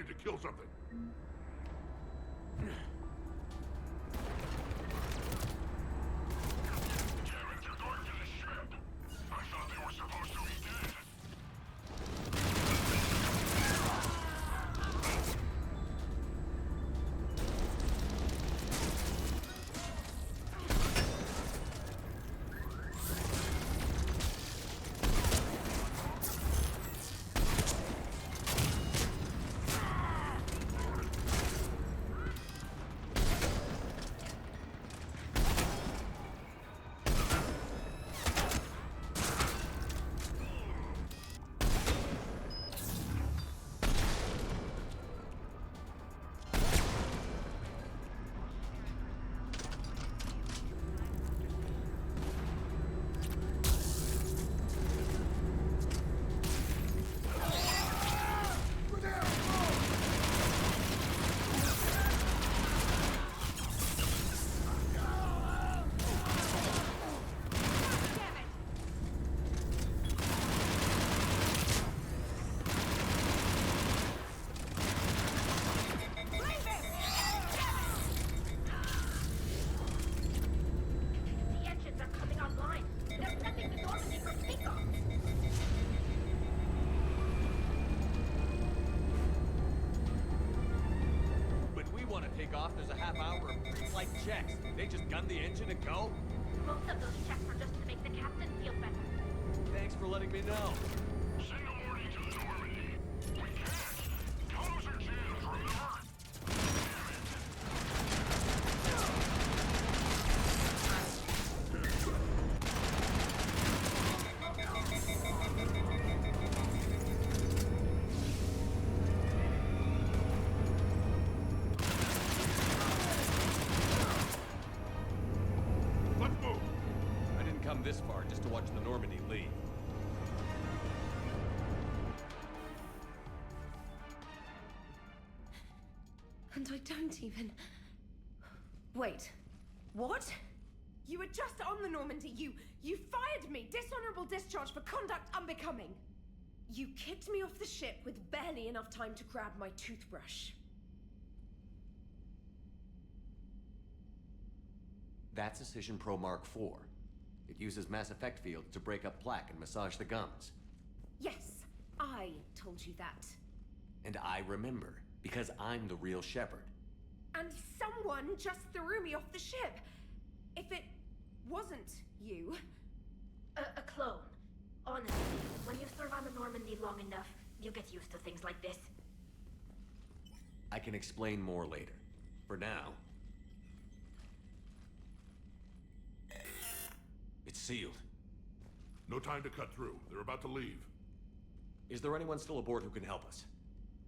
to kill something. Damn it, they're going for the ship. I thought they were supposed to be dead. There's a half hour of pre-flight checks. They just gun the engine and go? Most of those checks were just to make the captain feel better. Thanks for letting me know. Send a warning to the Normandy. We can't. Tunnels are jammed, remember? This far just to watch the Normandy leave. And I don't even... Wait. What? You were just on the Normandy. You fired me. Dishonorable discharge for conduct unbecoming. You kicked me off the ship with barely enough time to grab my toothbrush. That's Decision Pro Mark IV. It uses mass effect fields to break up plaque and massage the gums. Yes, I told you that. And I remember, because I'm the real Shepard. And someone just threw me off the ship. If it wasn't you... A clone. Honestly, when you serve on the Normandy long enough, you get used to things like this. I can explain more later. For now... It's sealed. No time to cut through. They're about to leave. Is there anyone still aboard who can help us?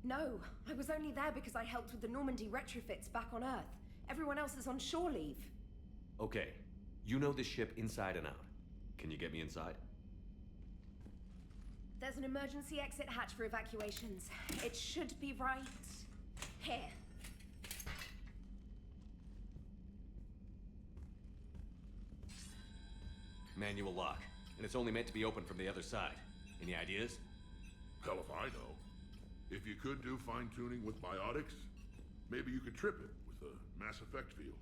No, I was only there because I helped with the Normandy retrofits back on Earth. Everyone else is on shore leave. Okay. You know this ship inside and out. Can you get me inside? There's an emergency exit hatch for evacuations. It should be right here. Manual lock, and it's only meant to be opened from the other side. Any ideas? Hell if I know. If you could do fine-tuning with biotics, maybe you could trip it with a mass effect field.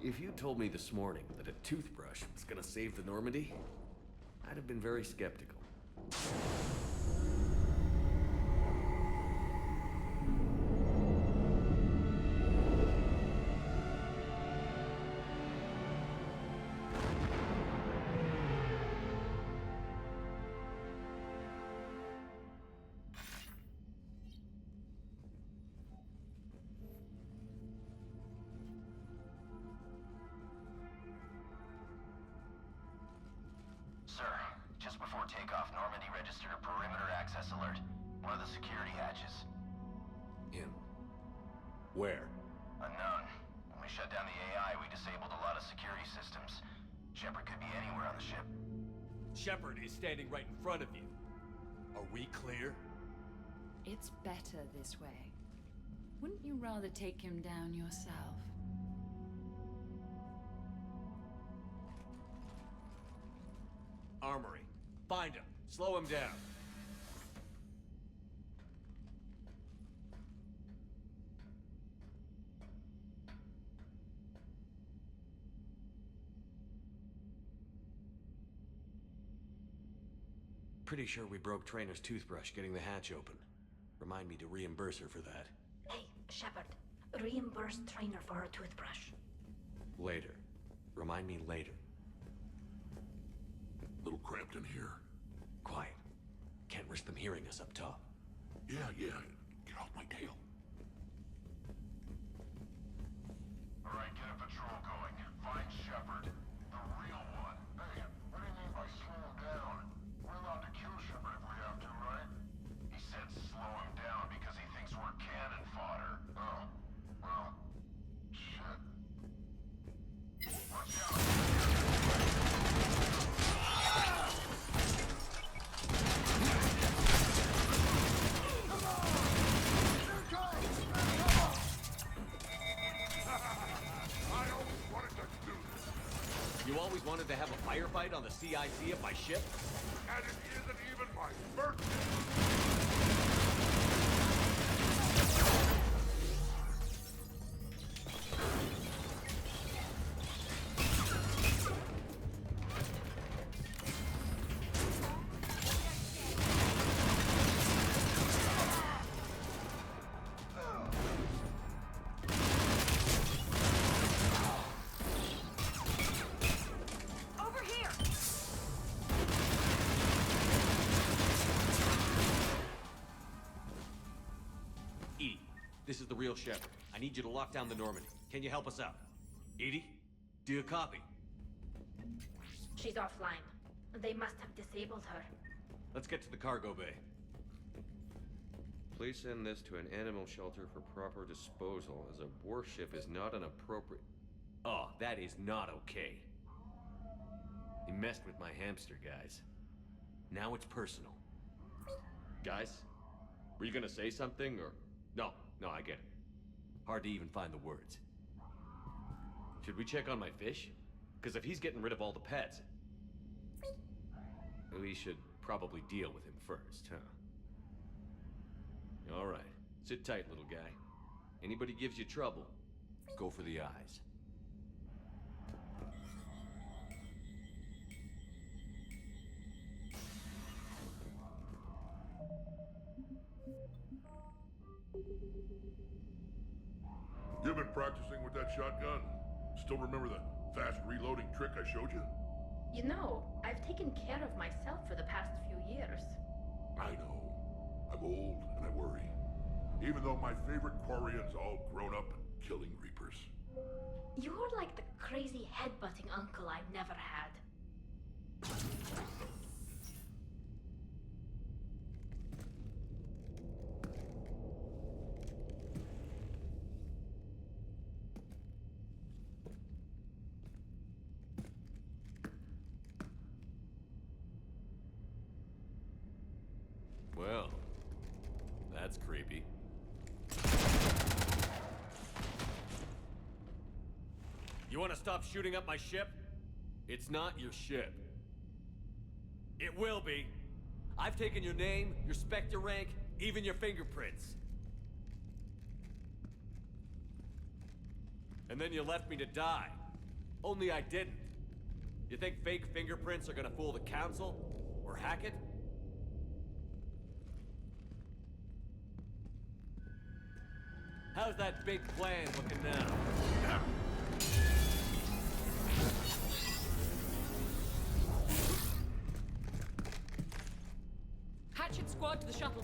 If you told me this morning that a toothbrush was gonna save the Normandy, I'd have been very skeptical. Sir, just before takeoff, Normandy registered a perimeter access alert. One of the security hatches. In? Where? Unknown. When we shut down the AI, we disabled a lot of security systems. Shepard could be anywhere on the ship. Shepard is standing right in front of you. Are we clear? It's better this way. Wouldn't you rather take him down yourself? armory. Find him. Slow him down. Pretty sure we broke Trainer's toothbrush getting the hatch open. Remind me to reimburse her for that. Hey, Shepard. Reimburse Trainer for her toothbrush. Later. Remind me later. Little cramped in here. Quiet. Can't risk them hearing us up top. Yeah. Get off my tail. All right, get a patrol going. Find Shepard, the real one. Hey, what do you mean by slow him down? We're allowed to kill Shepard if we have to, right? He said slow him down because he thinks we're cannon fodder. Oh, well, shit. Watch out. You always wanted to have a firefight on the CIC of my ship? And it isn't even my birthday. This is the real Shepard. I need you to lock down the Normandy. Can you help us out? Edie? Do you copy? She's offline. They must have disabled her. Let's get to the cargo bay. Please send this to an animal shelter for proper disposal, as a warship is not an appropriate... Oh, that is not okay. You messed with my hamster, guys. Now it's personal. Guys? Were you gonna say something, or... No, I get it. Hard to even find the words. Should we check on my fish? Because if he's getting rid of all the pets... we should probably deal with him first, huh? Alright. Sit tight, little guy. Anybody gives you trouble, go for the eyes. You've been practicing with that shotgun? Still remember the fast reloading trick I showed you? You know, I've taken care of myself for the past few years. I know. I'm old and I worry. Even though my favorite Quarian's all grown up and killing Reapers. You're like the crazy headbutting uncle I never had. Well, that's creepy. You want to stop shooting up my ship? It's not your ship. It will be. I've taken your name, your Spectre rank, even your fingerprints. And then you left me to die. Only I didn't. You think fake fingerprints are gonna fool the Council? Or hack it? How's that big plan looking now? Hatchet squad to the shuttle.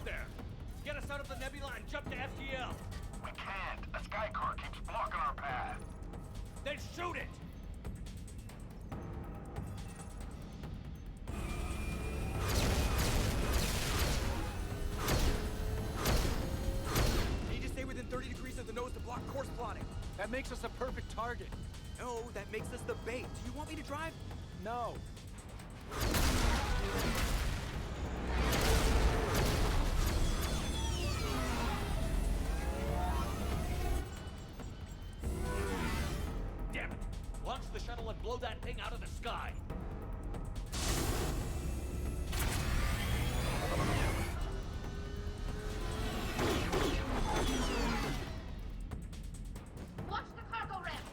there! Get us out of the nebula and jump to FTL! We can't. A sky car keeps blocking our path. Then shoot it! Need to stay within 30 degrees of the nose to block course plotting. That makes us a perfect target. No, that makes us the bait. Do you want me to drive? No. Damn it! Launch the shuttle and blow that thing out of the sky! Watch the cargo ramp.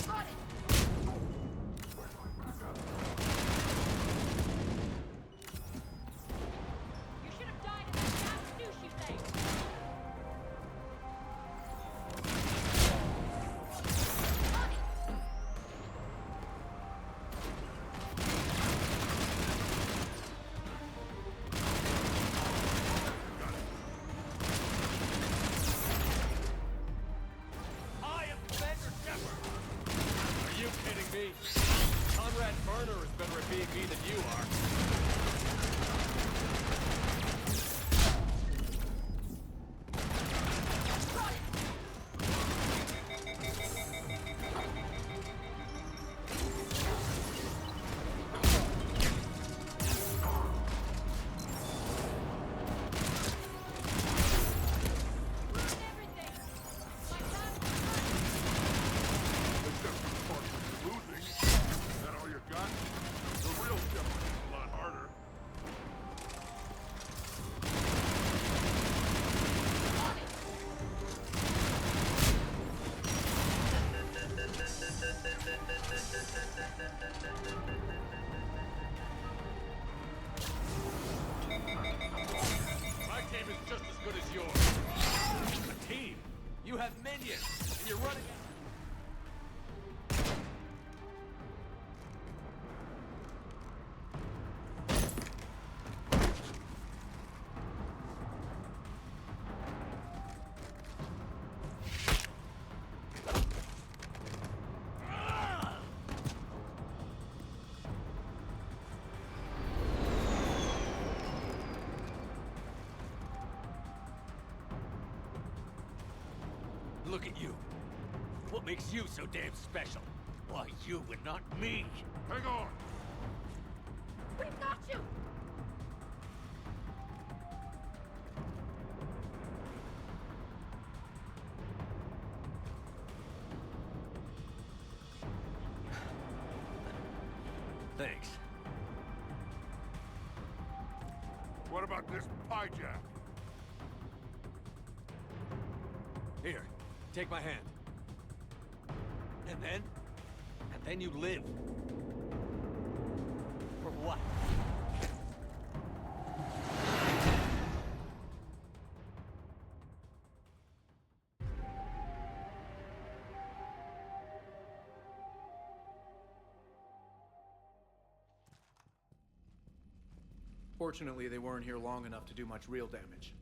Got it. You should have died in that damn sushi thing. Got it. I am Commander Shepard! Are you kidding me? Conrad Burner is better at being me than you are. Ruin everything. My dad's Except for the part where you're losing. Is that all you got? The real Shepard is a lot harder. My team is just as good as yours. A team? You have minions, and you're running... Look at you. What makes you so damn special? Why you and not me? Hang on! We've got you! Thanks. What about this hijack? Here, take my hand. And then you live. For what? Fortunately, they weren't here long enough to do much real damage.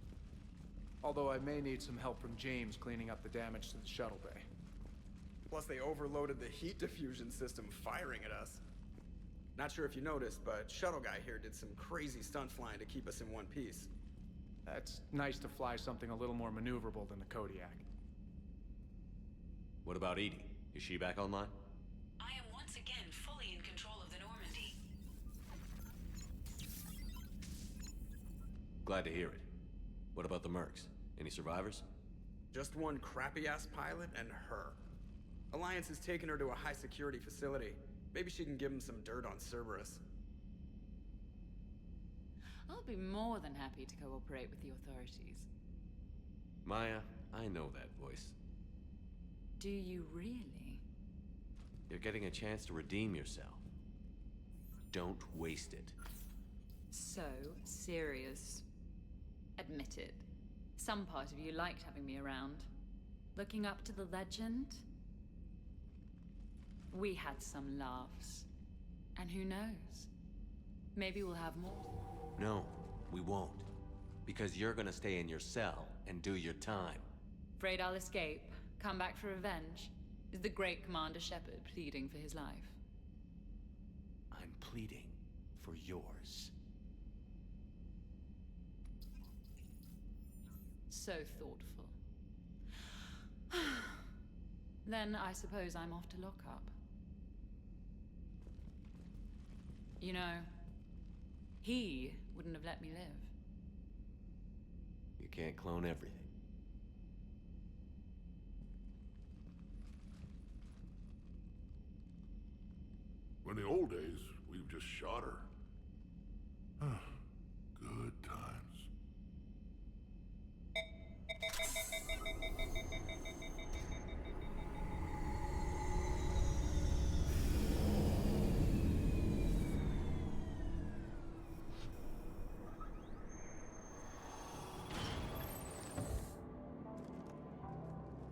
Although I may need some help from James cleaning up the damage to the shuttle bay. Plus, they overloaded the heat diffusion system firing at us. Not sure if you noticed, but Shuttle Guy here did some crazy stunt flying to keep us in one piece. That's nice to fly something a little more maneuverable than the Kodiak. What about Edie? Is she back online? I am once again fully in control of the Normandy. Glad to hear it. What about the Mercs? Any survivors? Just one crappy-ass pilot and her. Alliance has taken her to a high-security facility. Maybe she can give him some dirt on Cerberus. I'll be more than happy to cooperate with the authorities. Maya, I know that voice. Do you really? You're getting a chance to redeem yourself. Don't waste it. So serious. Admit it. Some part of you liked having me around. Looking up to the legend? We had some laughs. And who knows? Maybe we'll have more. No, we won't. Because you're gonna stay in your cell and do your time. Afraid I'll escape, come back for revenge? Is the great Commander Shepard pleading for his life? I'm pleading for yours. So thoughtful. Then I suppose I'm off to lock up. You know, he wouldn't have let me live. You can't clone everything. In the old days, we've just shot her. Good times.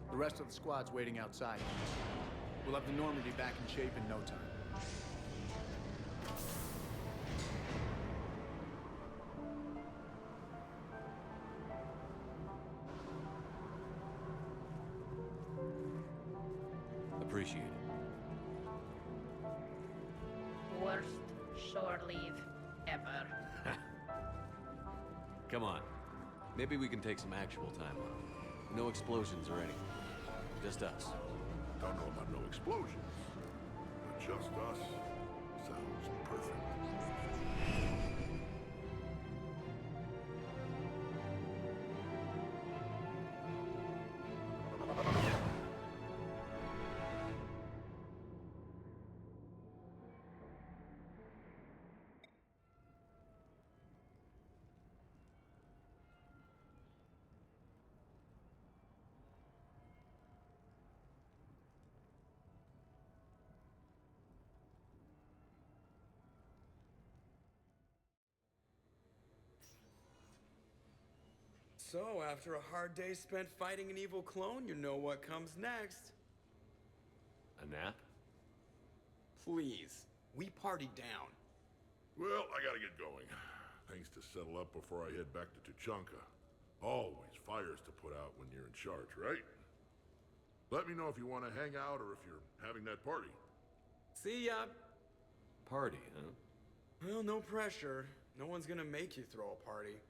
The rest of the squad's waiting outside. We'll have the Normandy back in shape in no time. Appreciate it. Worst shore leave ever. Come on. Maybe we can take some actual time off. No explosions or anything. Just us. Don't know about no explosions, but just us sounds perfect. So, after a hard day spent fighting an evil clone, you know what comes next. A nap? Please, we partied down. Well, I gotta get going. Things to settle up before I head back to Tuchanka. Always fires to put out when you're in charge, right? Let me know if you want to hang out or if you're having that party. See ya. Party, huh? Well, no pressure. No one's gonna make you throw a party.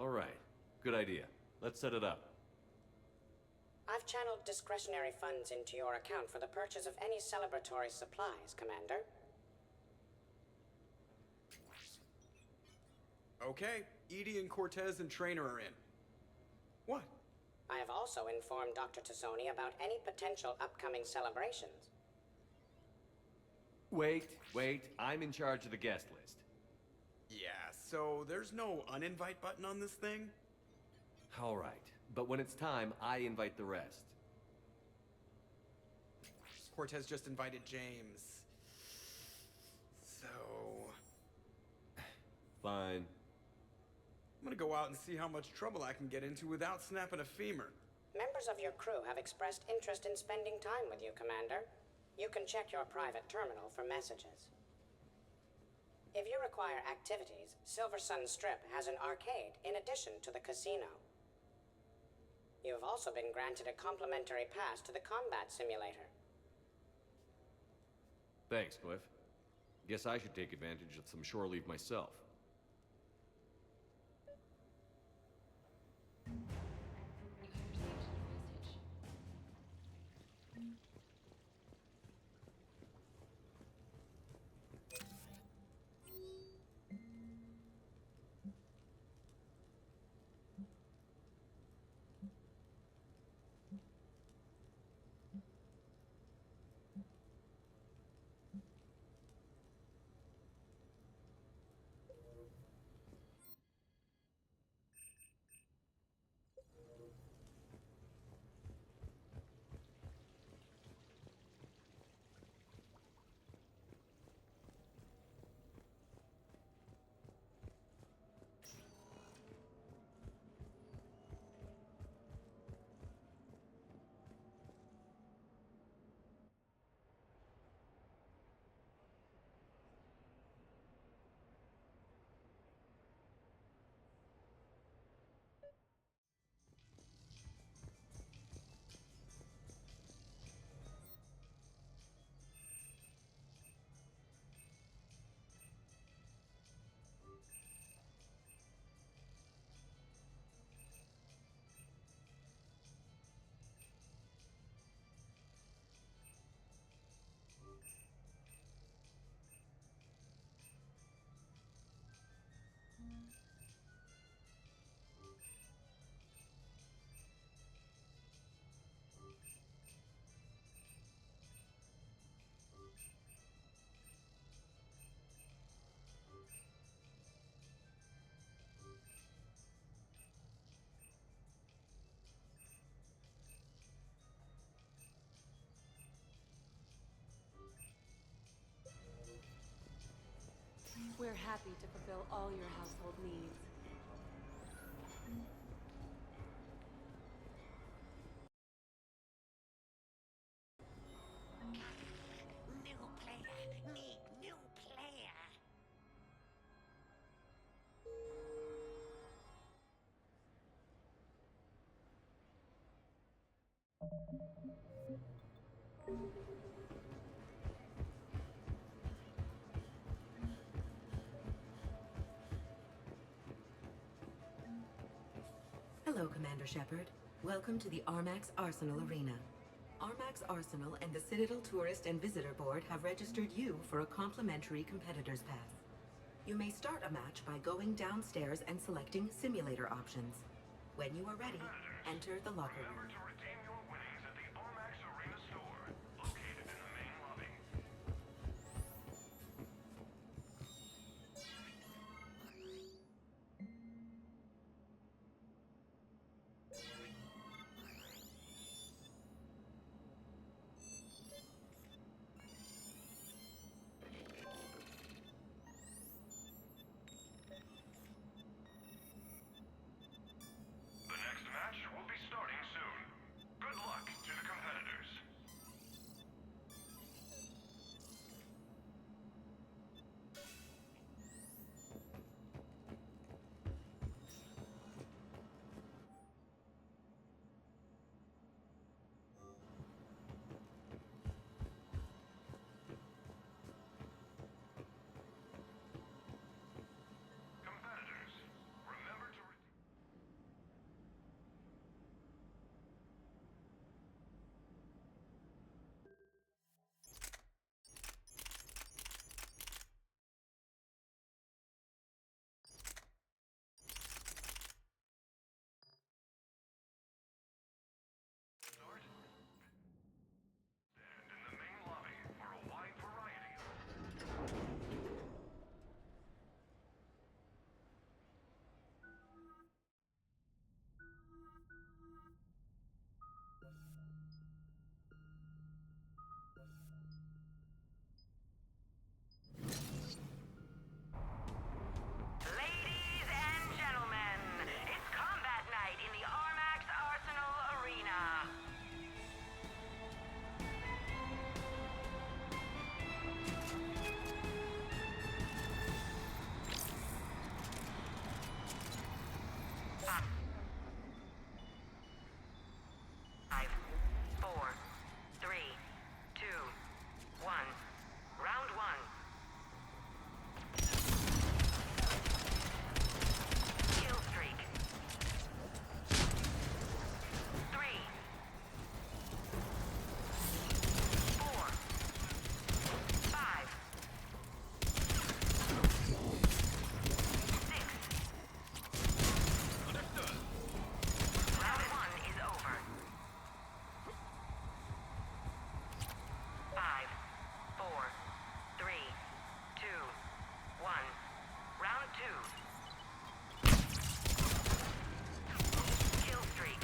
All right. Good idea. Let's set it up. I've channeled discretionary funds into your account for the purchase of any celebratory supplies, Commander. Okay, Edie and Cortez and Trainer are in. What? I have also informed Dr. Tassoni about any potential upcoming celebrations. Wait. I'm in charge of the guest list. Yeah, so there's no uninvite button on this thing? All right. But when it's time, I invite the rest. Cortez just invited James. So... Fine. I'm gonna go out and see how much trouble I can get into without snapping a femur. Members of your crew have expressed interest in spending time with you, Commander. You can check your private terminal for messages. If you require activities, Silver Sun Strip has an arcade in addition to the casino. You have also been granted a complimentary pass to the combat simulator. Thanks, Cliff. Guess I should take advantage of some shore leave myself. capacity to fulfill all your household needs. New player. Need new player. Hello, Commander Shepard. Welcome to the Armax Arena. Armax Arsenal and the Citadel Tourist and Visitor Board have registered you for a complimentary competitor's pass. You may start a match by going downstairs and selecting simulator options. When you are ready, enter the locker room. Remember to redeem your winnings at the Armax Arena store, located in the main lobby. The next match will be starting soon. Good luck to the competitors. Competitors, remember to start. Stand in the main lobby for a wide variety of Ladies and gentlemen, it's combat night in the Armax Arsenal Arena. Five, four, three, two, one. Round one. Kill streak. 3, 4, 5, 6. Understood. Round one is over. 5, 4, 3, 2, 1. Round two. Kill streak.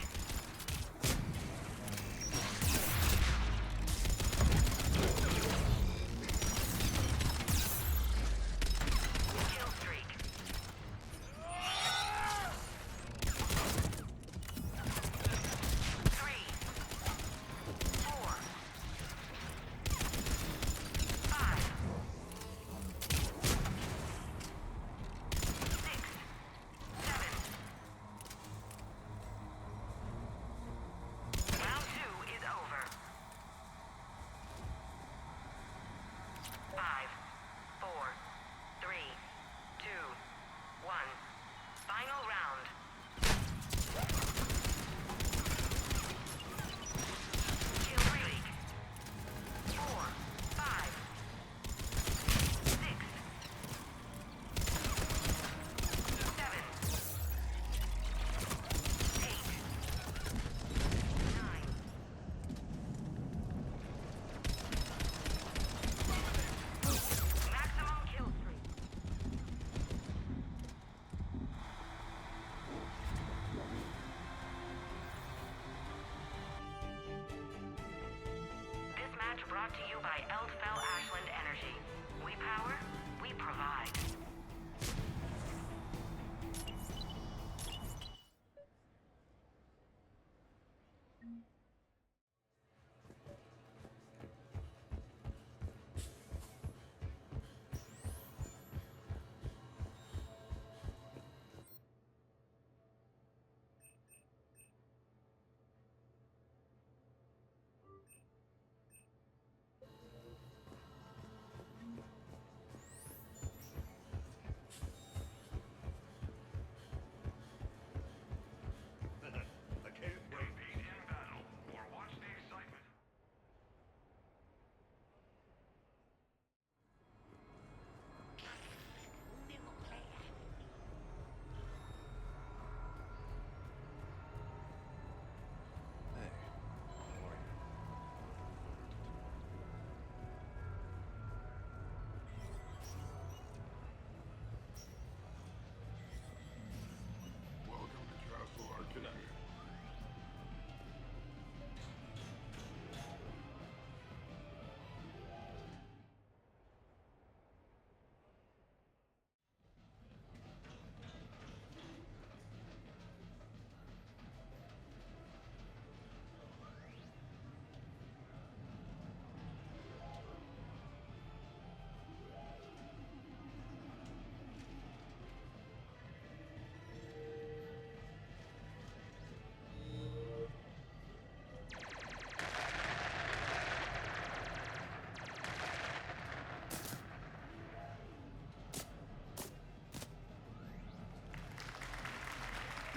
Kill streak. 3, 4, 5, 6, 7. Round two is over. 5, 4, 3, 2, 1. Final round. Kill streak. 4, 5, 6, 7, 8, 9. Maximum kill streak. This match brought to you by Eldfell Ashland Energy. We power, we provide.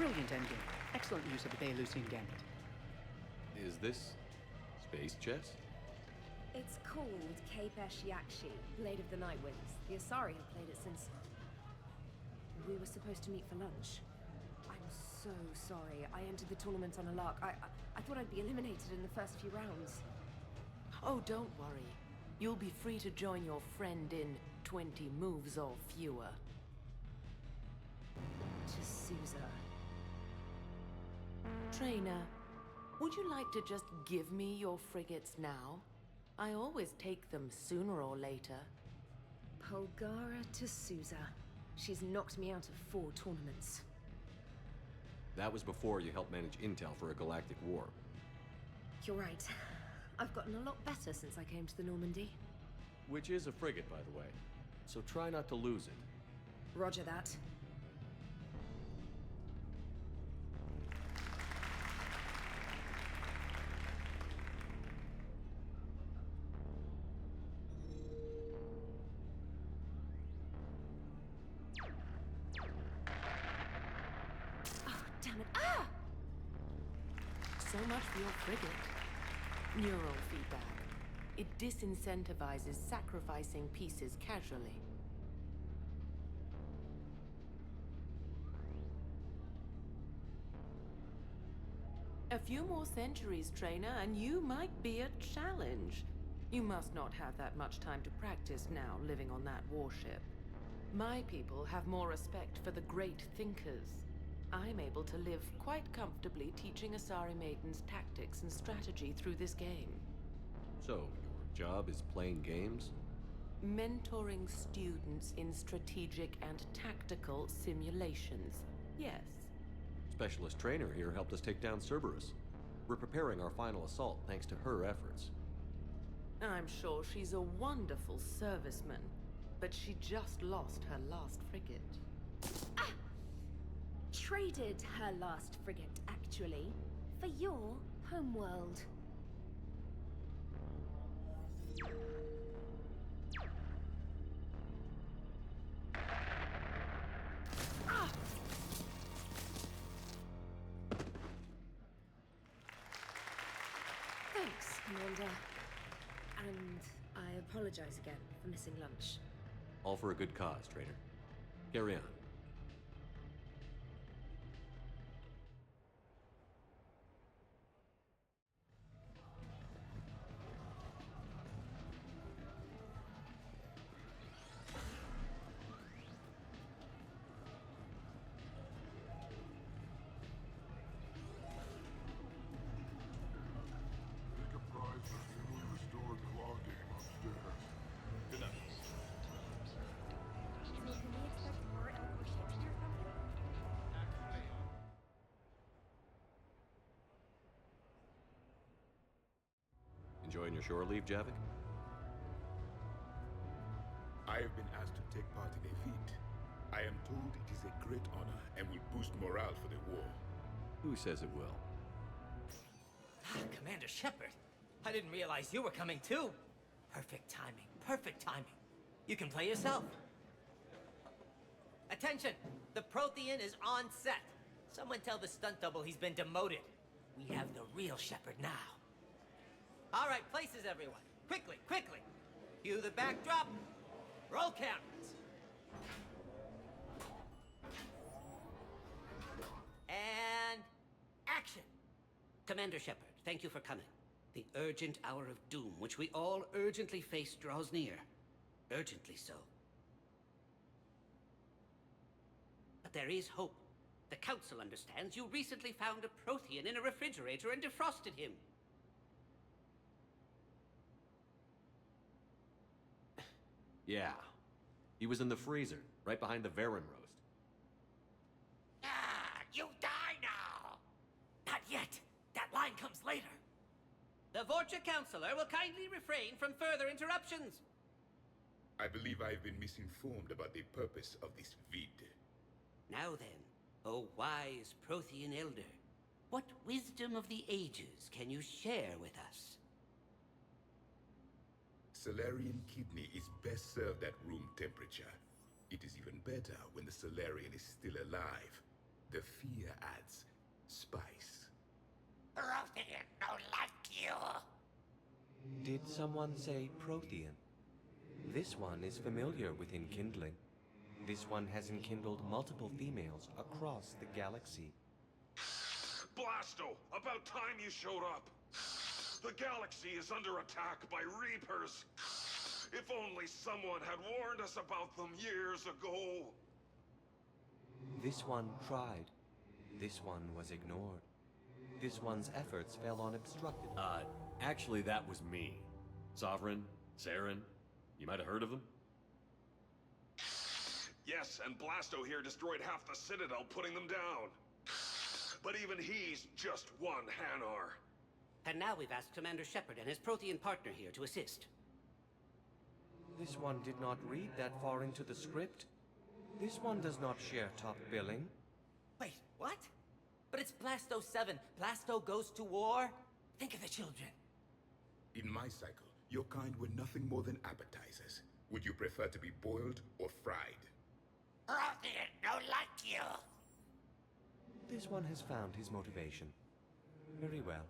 Brilliant endgame. Excellent use of the Belarusian gambit. Is this space chess? It's called Kapesh Yakshi, Blade of the Night Winds. The Asari have played it since... we were supposed to meet for lunch. I'm so sorry. I entered the tournament on a lark. I thought I'd be eliminated in the first few rounds. Oh, don't worry. You'll be free to join your friend in 20 moves or fewer. To Sousa. Trainer, would you like to just give me your frigates now? I always take them sooner or later. Polgara to Sousa. She's knocked me out of 4 tournaments. That was before you helped manage intel for a galactic war. You're right. I've gotten a lot better since I came to the Normandy. Which is a frigate, by the way. So try not to lose it. Roger that. So much for your frigate. Neural feedback. It disincentivizes sacrificing pieces casually. A few more centuries, trainer, and you might be a challenge. You must not have that much time to practice now, living on that warship. My people have more respect for the great thinkers. I'm able to live quite comfortably teaching Asari maidens tactics and strategy through this game. So, your job is playing games? Mentoring students in strategic and tactical simulations. Yes. Specialist trainer here helped us take down Cerberus. We're preparing our final assault thanks to her efforts. I'm sure she's a wonderful serviceman, but she just lost her last frigate. Traded her last frigate, actually, for your homeworld. Thanks, Commander. And I apologize again for missing lunch. All for a good cause, trainer. Carry on. Enjoying your shore leave, Javik? I have been asked to take part in a feat. I am told it is a great honor and will boost morale for the war. Who says it will? Commander Shepard, I didn't realize you were coming too. Perfect timing, perfect timing. You can play yourself. Attention! The Prothean is on set. Someone tell the stunt double he's been demoted. We have the real Shepard now. All right, places, everyone. Quickly, quickly. Cue the backdrop. Roll cameras. And action. Commander Shepard, thank you for coming. The urgent hour of doom, which we all urgently face, draws near. Urgently so. But there is hope. The Council understands you recently found a Prothean in a refrigerator and defrosted him. Yeah. He was in the freezer, right behind the Varen roast. Ah, you die now! Not yet. That line comes later. The Vorcha Councilor will kindly refrain from further interruptions. I believe I've been misinformed about the purpose of this vid. Now then, O wise Prothean Elder, what wisdom of the ages can you share with us? Solarian kidney is best served at room temperature. It is even better when the Solarian is still alive. The fear adds spice. Prothean don't like you. Did someone say Prothean? This one is familiar with enkindling. This one has enkindled multiple females across the galaxy. Blasto, about time you showed up. The galaxy is under attack by Reapers. If only someone had warned us about them years ago. This one tried. This one was ignored. This one's efforts fell on obstructed. Actually, that was me. Sovereign, Serán. You might have heard of them? Yes, and Blasto here destroyed half the Citadel, putting them down. But even he's just one Hanar. And now we've asked Commander Shepard and his Prothean partner here to assist. This one did not read that far into the script. This one does not share top billing. Wait, what? But it's Blasto 7. Blasto goes to war? Think of the children. In my cycle, your kind were nothing more than appetizers. Would you prefer to be boiled or fried? Prothean don't like you. This one has found his motivation. Very well.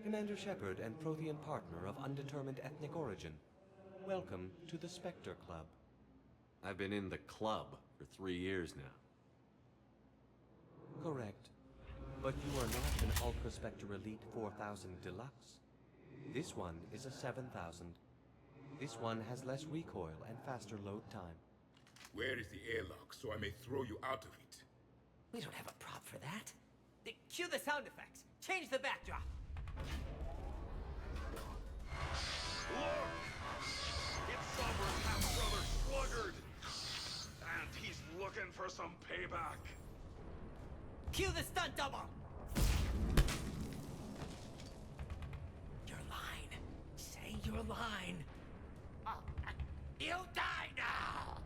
Commander Shepard and Prothean partner of undetermined ethnic origin. Welcome to the Spectre Club. I've been in the club for 3 years now. Correct. But you are not an Ultra Spectre Elite 4000 Deluxe. This one is a 7000. This one has less recoil and faster load time. Where is the airlock so I may throw you out of it? We don't have a prop for that. Cue the sound effects. Change the backdrop. Look! It's Sovereign half-brother Sluggard! And he's looking for some payback. Cue the stunt double! Your line. Say your line. You die now!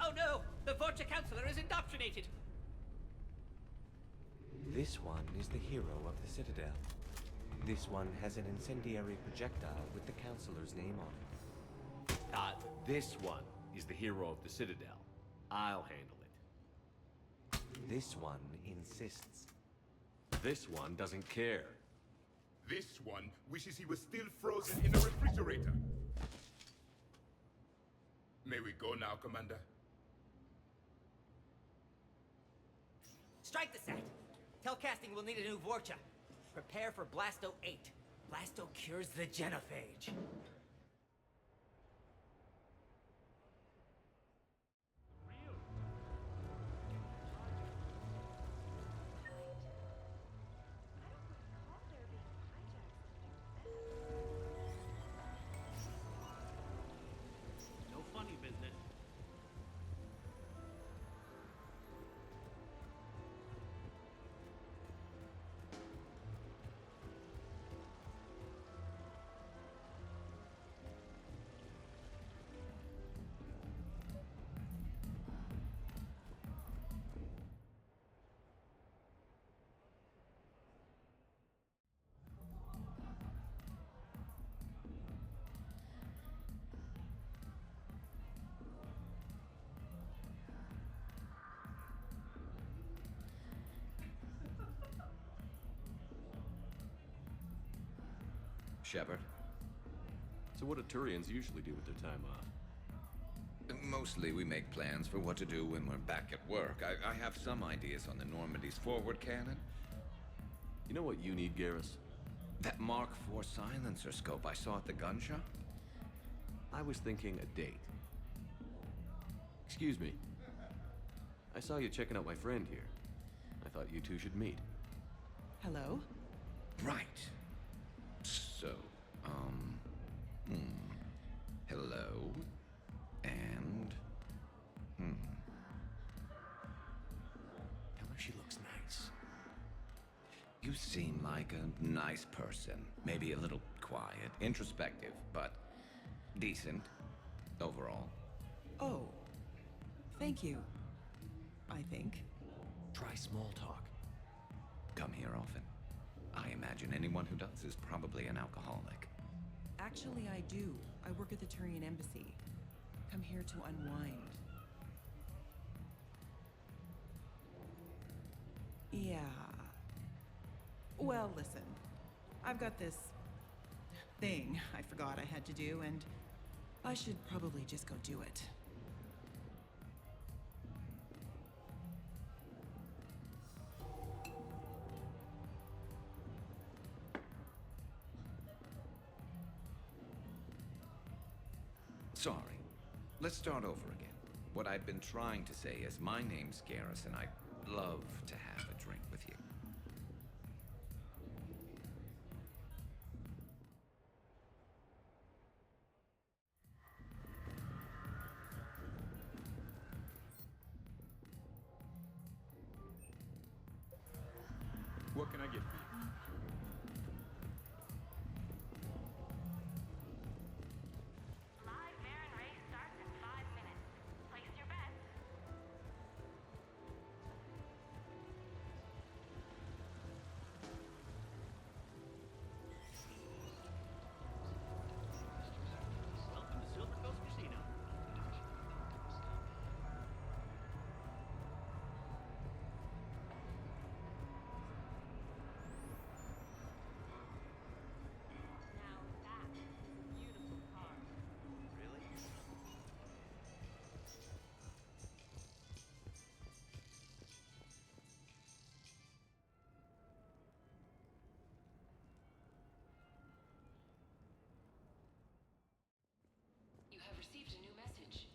Oh no! The Vorcha Counselor is indoctrinated! This one is the hero of the Citadel. This one has an incendiary projectile with the Counselor's name on it. This one is the hero of the Citadel. I'll handle it. This one insists. This one doesn't care. This one wishes he was still frozen in a refrigerator. May we go now, Commander? Strike the set. Tell casting we'll need a new Vorcha. Prepare for Blasto 8. Blasto cures the genophage. No funny business. Shepard. So what do Turians usually do with their time off? Mostly we make plans for what to do when we're back at work. I have some ideas on the Normandy's forward cannon. You know what you need, Garrus? That Mark IV silencer scope I saw at the gun shop? I was thinking a date. Excuse me. I saw you checking out my friend here. I thought you two should meet. Hello? Right. So, hello, and, Tell her she looks nice. You seem like a nice person. Maybe a little quiet, introspective, but decent overall. Oh. Thank you. I think. Try small talk. Come here often. I imagine anyone who does is probably an alcoholic. Actually, I do. I work at the Turian embassy. Come here to unwind. Yeah. Well, listen. I've got this thing I forgot I had to do, and I should probably just go do it. Sorry. Let's start over again. What I'd been trying to say is my name's Garrus, and I'd love to have a drink with you. What can I get for you? Live Baron race starts in 5 minutes. Place your bets. Welcome to Silver Coast Casino. Now that is a beautiful car. Really? You have received a new message.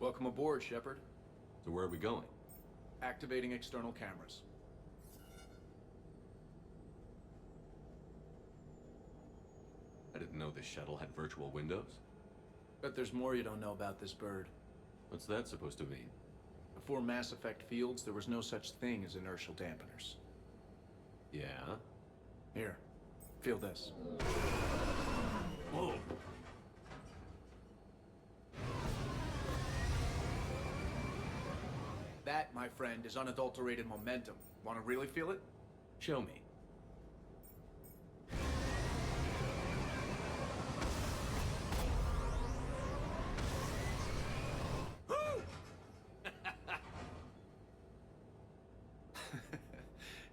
Welcome aboard, Shepard. So where are we going? Activating external cameras. I didn't know this shuttle had virtual windows. Bet there's more you don't know about this bird. What's that supposed to mean? Before Mass Effect fields, there was no such thing as inertial dampeners. Yeah? Here, feel this. Whoa! That, my friend, is unadulterated momentum. Want to really feel it? Show me.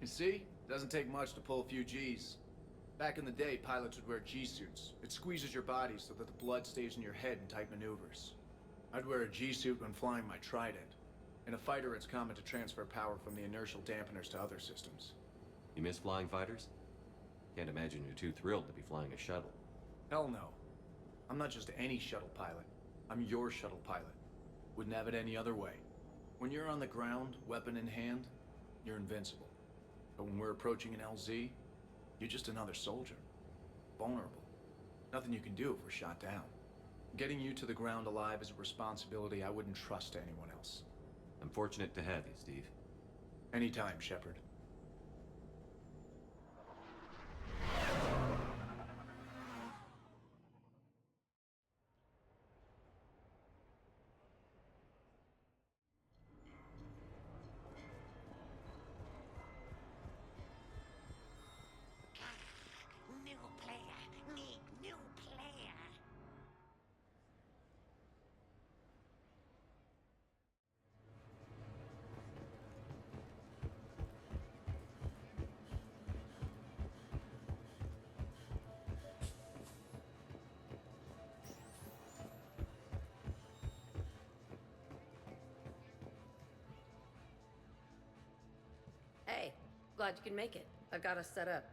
You see? Doesn't take much to pull a few G's. Back in the day, pilots would wear G-suits. It squeezes your body so that the blood stays in your head in tight maneuvers. I'd wear a G-suit when flying my Trident. In a fighter, it's common to transfer power from the inertial dampeners to other systems. You miss flying fighters? Can't imagine you're too thrilled to be flying a shuttle. Hell no. I'm not just any shuttle pilot. I'm your shuttle pilot. Wouldn't have it any other way. When you're on the ground, weapon in hand, you're invincible. But when we're approaching an LZ, you're just another soldier. Vulnerable. Nothing you can do if we're shot down. Getting you to the ground alive is a responsibility I wouldn't trust to anyone else. I'm fortunate to have you, Steve. Anytime, Shepard. New player. Need new player. Hey, glad you can make it. I've got us set up.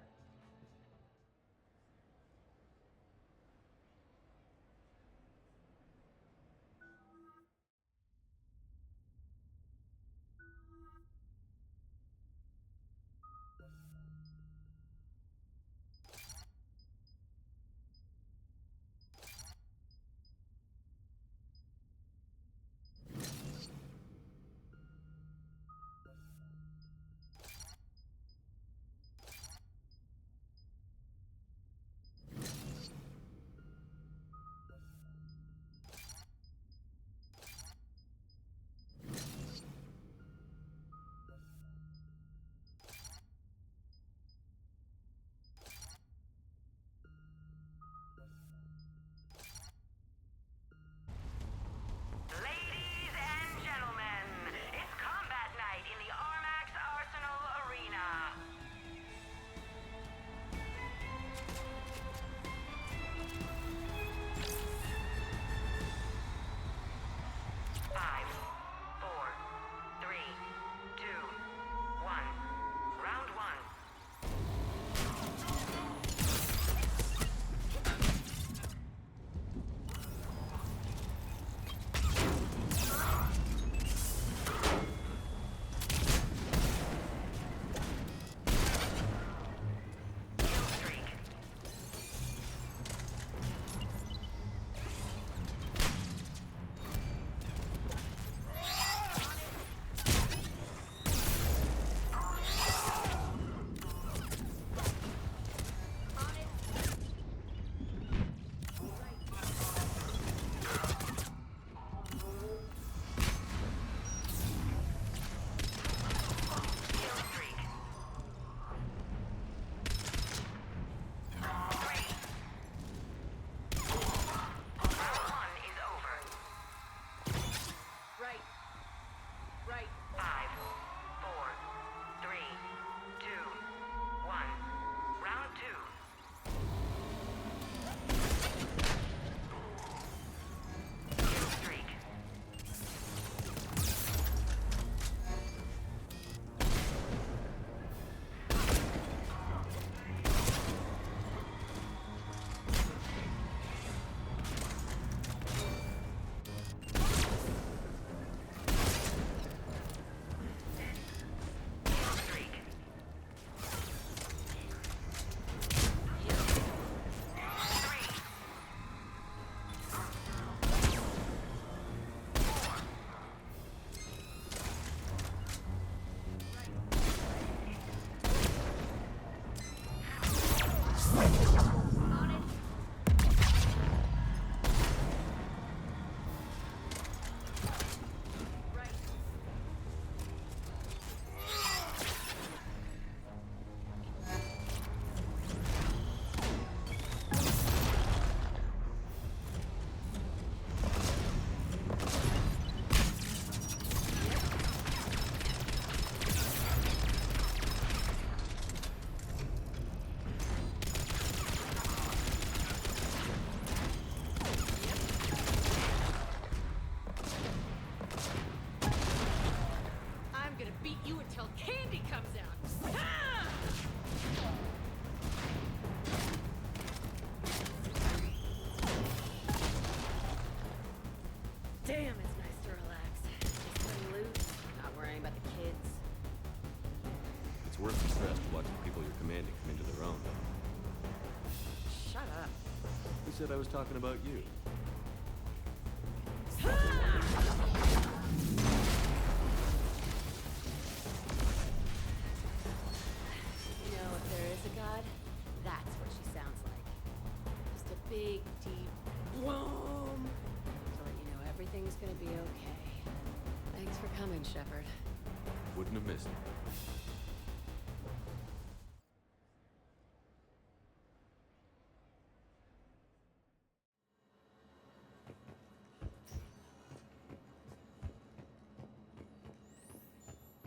said I was talking about you? You know, if there is a god, that's what she sounds like. Just a big, deep whoom to let you know everything's gonna be okay. Thanks for coming, Shepard. Wouldn't have missed it.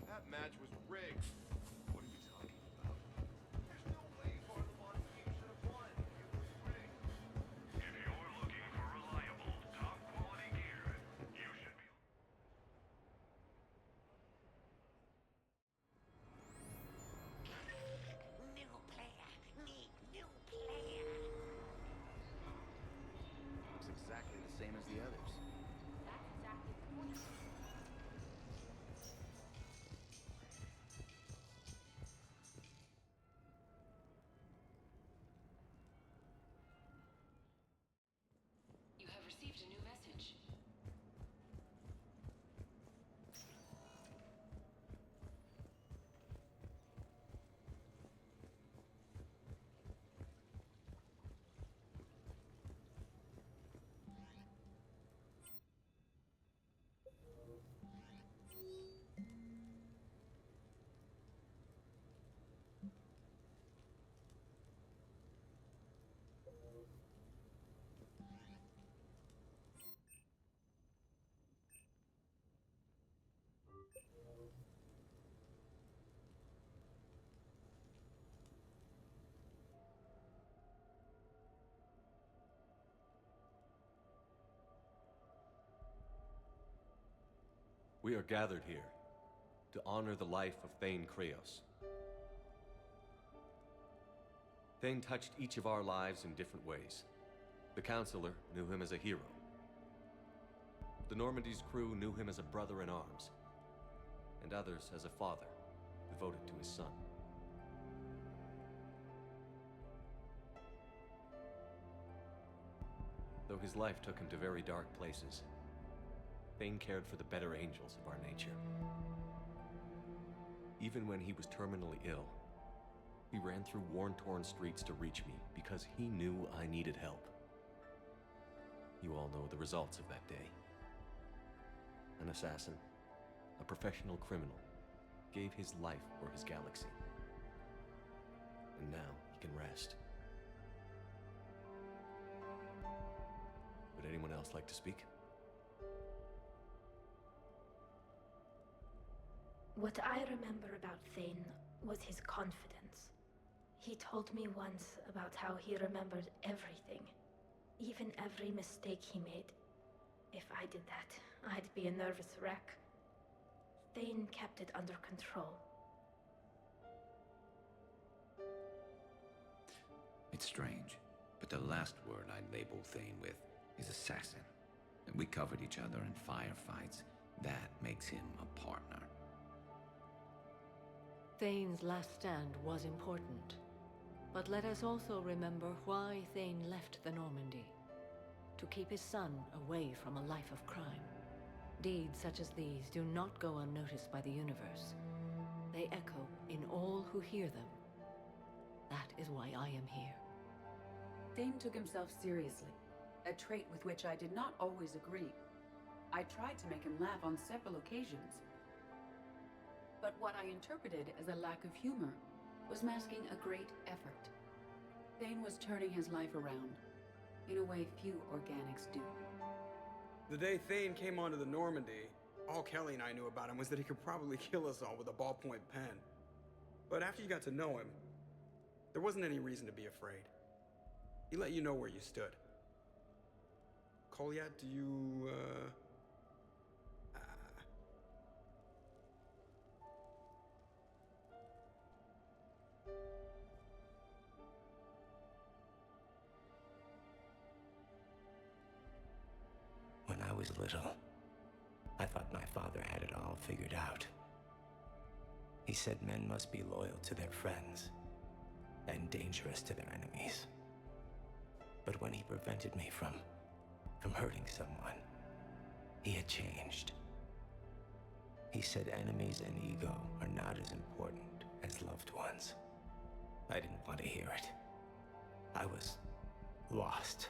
That match was rigged. What are you talking about? There's no way Barlebon team should have won. It was rigged. If you're looking for reliable, top-quality gear, you should be... New player. Need new player. Looks exactly the same as the others. That's exactly the point. You have received a new message. We are gathered here to honor the life of Thane Kreos. Thane touched each of our lives in different ways. The Counselor knew him as a hero. The Normandy's crew knew him as a brother in arms, and others as a father devoted to his son. Though his life took him to very dark places, Thane cared for the better angels of our nature. Even when he was terminally ill, he ran through worn-torn streets to reach me because he knew I needed help. You all know the results of that day. An assassin, a professional criminal, gave his life for his galaxy. And now he can rest. Would anyone else like to speak? What I remember about Thane was his confidence. He told me once about how he remembered everything, even every mistake he made. If I did that, I'd be a nervous wreck. Thane kept it under control. It's strange, but the last word I label Thane with is assassin. And we covered each other in firefights. That makes him a partner. Thane's last stand was important. But let us also remember why Thane left the Normandy. To keep his son away from a life of crime. Deeds such as these do not go unnoticed by the universe. They echo in all who hear them. That is why I am here. Thane took himself seriously, a trait with which I did not always agree. I tried to make him laugh on several occasions. But what I interpreted as a lack of humor was masking a great effort. Thane was turning his life around, in a way few organics do. The day Thane came onto the Normandy, all Kelly and I knew about him was that he could probably kill us all with a ballpoint pen. But after you got to know him, there wasn't any reason to be afraid. He let you know where you stood. Kolyat, do you, When I was little, I thought my father had it all figured out. He said men must be loyal to their friends and dangerous to their enemies. But when he prevented me from hurting someone, he had changed. He said enemies and ego are not as important as loved ones. I didn't want to hear it. I was lost.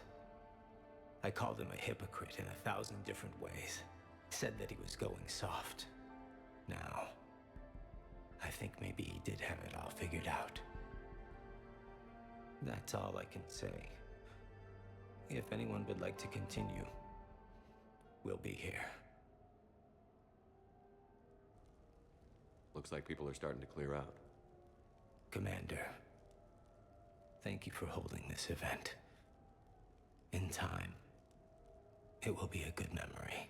I called him a hypocrite in 1,000 different ways. Said that he was going soft. Now, I think maybe he did have it all figured out. That's all I can say. If anyone would like to continue, we'll be here. Looks like people are starting to clear out. Commander, thank you for holding this event. In time, it will be a good memory.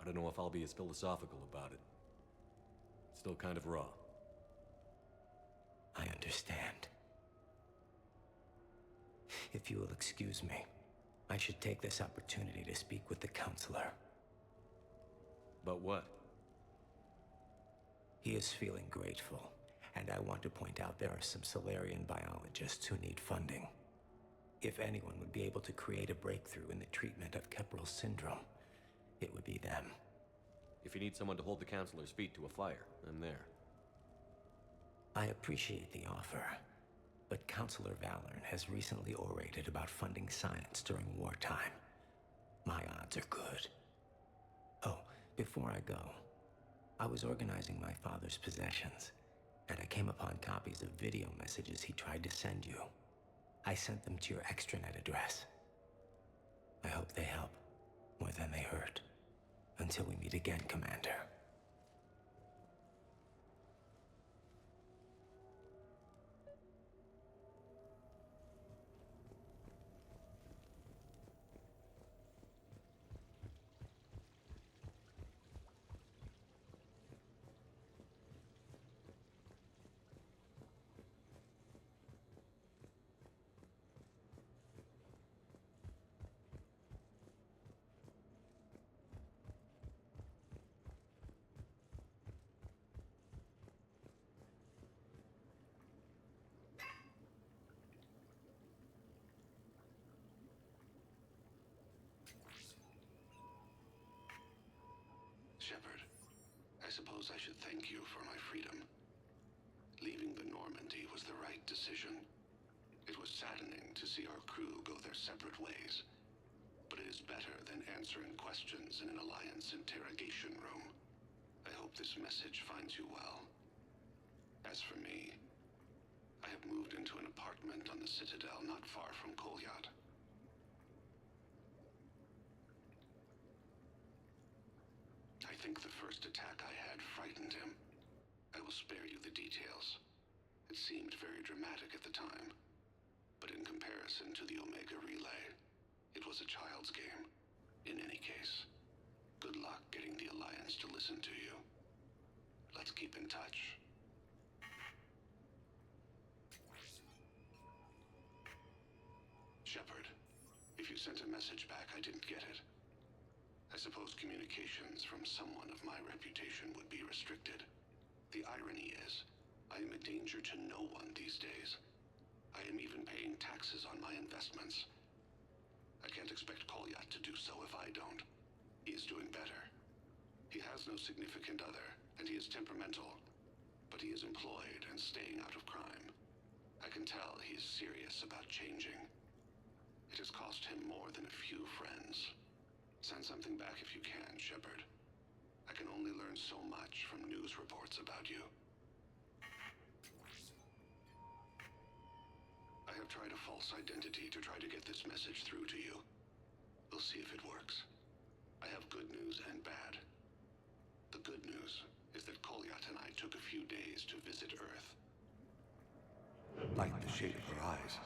I don't know if I'll be as philosophical about it. It's still kind of raw. I understand. If you will excuse me, I should take this opportunity to speak with the counselor. About what? He is feeling grateful, and I want to point out there are some Solarian biologists who need funding. If anyone would be able to create a breakthrough in the treatment of Kepler's syndrome, it would be them. If you need someone to hold the counselor's feet to a fire, I'm there. I appreciate the offer, but Counselor Valorn has recently orated about funding science during wartime. My odds are good. Oh, before I go, I was organizing my father's possessions, and I came upon copies of video messages he tried to send you. I sent them to your extranet address. I hope they help more than they hurt. Until we meet again, Commander. Shepard, I suppose I should thank you for my freedom. Leaving the Normandy was the right decision. It was saddening to see our crew go their separate ways, but it is better than answering questions in an Alliance interrogation room. I hope this message finds you well. As for me, I have moved into an apartment on the Citadel not far from Kolyat. I think the first attack I had frightened him. I will spare you the details. It seemed very dramatic at the time, but in comparison to the Omega Relay, it was a child's game. In any case, good luck getting the Alliance to listen to you. Let's keep in touch. Shepard, if you sent a message back, I didn't get it. I suppose communications from someone of my reputation would be restricted. The irony is, I am a danger to no one these days. I am even paying taxes on my investments. I can't expect Kolyat to do so if I don't. He is doing better. He has no significant other, and he is temperamental. But he is employed and staying out of crime. I can tell he is serious about changing. It has cost him more than a few friends. Send something back if you can, Shepard. I can only learn so much from news reports about you. I have tried a false identity to try to get this message through to you. We'll see if it works. I have good news and bad. The good news is that Kolyat and I took a few days to visit Earth. Like the shade of her eyes.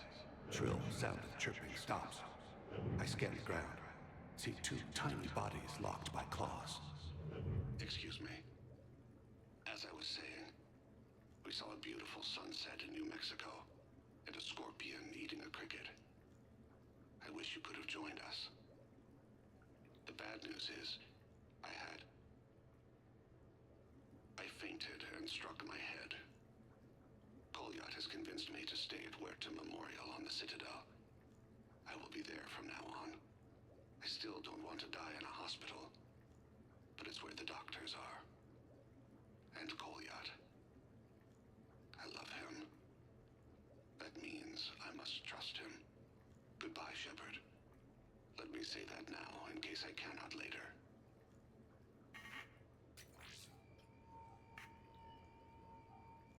Shrill sound of chirping stops. I scan the ground. See two tiny bodies locked by claws. Excuse me. As I was saying, we saw a beautiful sunset in New Mexico, and a scorpion eating a cricket. I wish you could have joined us. The bad news is, I fainted and struck my head. Kolyat has convinced me to stay at Huerta Memorial on the Citadel. say that now, in case I cannot later.